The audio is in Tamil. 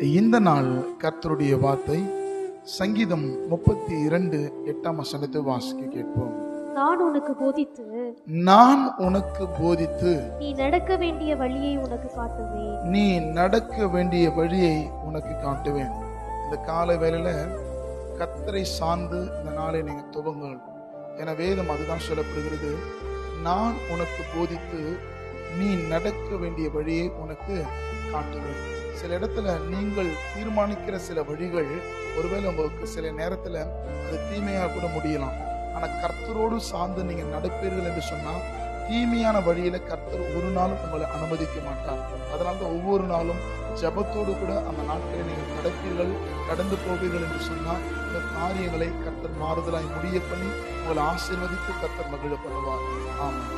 இந்த நாள் கர்த்தருடைய வார்த்தை சங்கீதம் 32:8 வாசிக்க கேட்போம். நான் உனக்கு போதித்து நீ நடக்க வேண்டிய வழியை உனக்கு காட்டுவேன். இந்த காலை வேளையில கர்த்தரை சார்ந்து இந்த நாளை நீங்க துவங்குங்கள். என வேதம் அதுதான் சொல்லப்படுகிறது. நான் உனக்கு போதித்து நீ நடக்க வேண்டிய வழியை உனக்கு காட்டுவேன். சில இடத்துல நீங்கள் தீர்மானிக்கிற சில வழிகள் ஒருவேளை உங்களுக்கு சில நேரத்துல அது தீமையாக கூட முடியலாம். ஆனா கர்த்தரோடு சார்ந்து நீங்க நடப்பீர்கள் என்று சொன்னா தீமையான வழியில கர்த்தர் ஒரு நாளும் உங்களை அனுமதிக்க மாட்டார். அதனால்தான் ஒவ்வொரு நாளும் ஜபத்தோடு கூட அந்த நாட்களை நீங்கள் கடந்து போவீர்கள் என்று சொன்னால் இந்த காரியங்களை கர்த்தர் மாறுதலாய் முடிய பண்ணி உங்களை ஆசீர்வதித்து கர்த்தர் மகிழ பண்ணுவார். ஆமாம்.